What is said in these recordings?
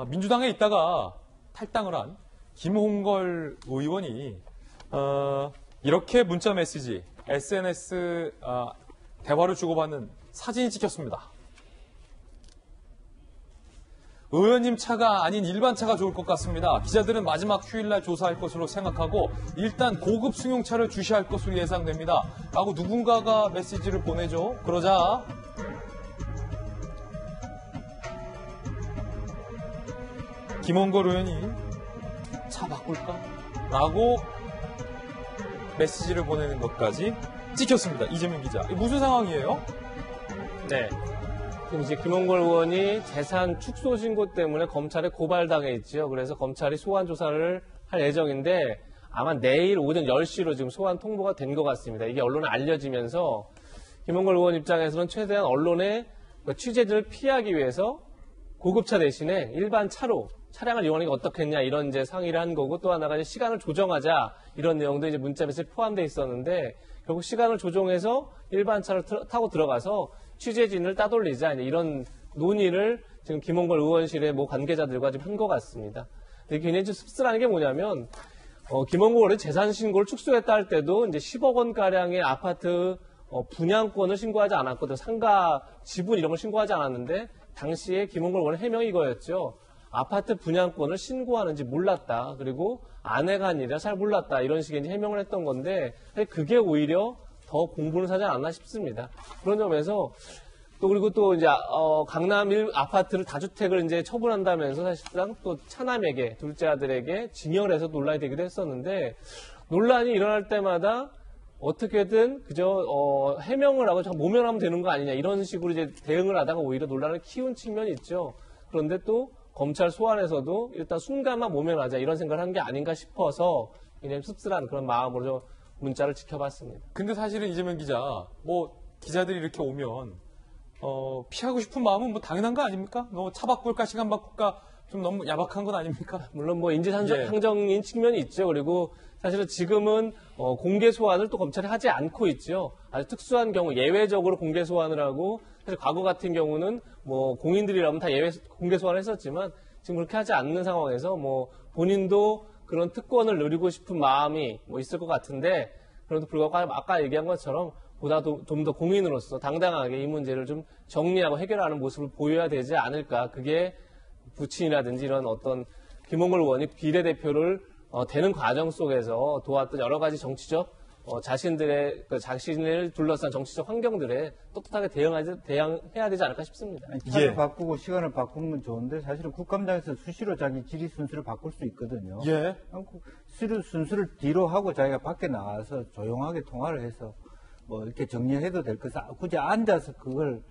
민주당에 있다가 탈당을 한 김홍걸 의원이 이렇게 문자 메시지, SNS 대화를 주고받는 사진이 찍혔습니다. 의원님 차가 아닌 일반 차가 좋을 것 같습니다. 기자들은 마지막 휴일날 조사할 것으로 생각하고 일단 고급 승용차를 주시할 것으로 예상됩니다. 라고 누군가가 메시지를 보내죠. 그러자 김홍걸 의원이 차 바꿀까? 라고 메시지를 보내는 것까지 찍혔습니다. 이재명 기자. 이게 무슨 상황이에요? 네. 지금 이제 김홍걸 의원이 재산 축소 신고 때문에 검찰에 고발당해 있죠. 그래서 검찰이 소환 조사를 할 예정인데 아마 내일 오전 10시로 지금 소환 통보가 된 것 같습니다. 이게 언론에 알려지면서 김홍걸 의원 입장에서는 최대한 언론의 취재진을 피하기 위해서 고급차 대신에 일반 차로 차량을 이용하는 게 어떻겠냐 이런 이제 상의를 한 거고, 또 하나가 이제 시간을 조정하자 이런 내용도 이제 문자 메시지 포함되어 있었는데 결국 시간을 조정해서 일반 차를 타고 들어가서 취재진을 따돌리자 이런 논의를 지금 김홍걸 의원실의 관계자들과 지금 한 것 같습니다. 근데 굉장히 좀 씁쓸한 게 뭐냐면 김홍걸 의원이 재산 신고를 축소했다 할 때도 이제 10억 원 가량의 아파트 분양권을 신고하지 않았거든요. 상가 지분 이런 걸 신고하지 않았는데 당시에 김홍걸 의원의 해명이 이거였죠. 아파트 분양권을 신고하는지 몰랐다. 그리고 아내가 한 일이라 잘 몰랐다. 이런 식의 해명을 했던 건데 그게 오히려 더 공분을 사지 않았나 싶습니다. 그런 점에서 그리고 또 이제 강남 아파트를 다주택을 이제 처분한다면서 사실상 또 차남에게 둘째 아들에게 징역을 해서 논란이 되기도 했었는데, 논란이 일어날 때마다 어떻게든 그저 해명을 하고 모면하면 되는 거 아니냐 이런 식으로 이제 대응을 하다가 오히려 논란을 키운 측면이 있죠. 그런데 또 검찰 소환에서도 일단 순간만 모면하자 이런 생각을 한 게 아닌가 싶어서 굉장히 씁쓸한 그런 마음으로 문자를 지켜봤습니다. 근데 사실은 이재명 기자, 기자들이 이렇게 오면 피하고 싶은 마음은 당연한 거 아닙니까? 차 바꿀까 시간 바꿀까 좀 너무 야박한 건 아닙니까? 물론 인지상정인 측면이 있죠. 그리고 사실은 지금은 공개 소환을 또 검찰이 하지 않고 있죠. 아주 특수한 경우 예외적으로 공개 소환을 하고, 사실 과거 같은 경우는 공인들이라면 다 공개 소환을 했었지만 지금 그렇게 하지 않는 상황에서 본인도 그런 특권을 누리고 싶은 마음이 있을 것 같은데, 그래도 불구하고 아까 얘기한 것처럼 보다 좀 더 공인으로서 당당하게 이 문제를 좀 정리하고 해결하는 모습을 보여야 되지 않을까. 그게 부친이라든지 이런 어떤 김홍걸 의원이 비례대표를 되는 과정 속에서 도왔던 여러 가지 정치적 자신을 둘러싼 정치적 환경들에 똑똑하게 대응해야 되지 않을까 싶습니다. 차를 바꾸고 시간을 바꾸면 좋은데 사실은 국감장에서 수시로 자기 질의 순서를 바꿀 수 있거든요. 예. 순서를 뒤로 하고 자기가 밖에 나가서 조용하게 통화를 해서 이렇게 정리해도 될 것을 굳이 앉아서 그걸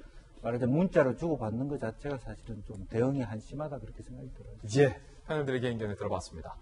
말하자면 문자로 주고받는 것 자체가 사실은 좀 대응이 한심하다 그렇게 생각이 들어요. 예. 패널들의 개인견을 들어봤습니다.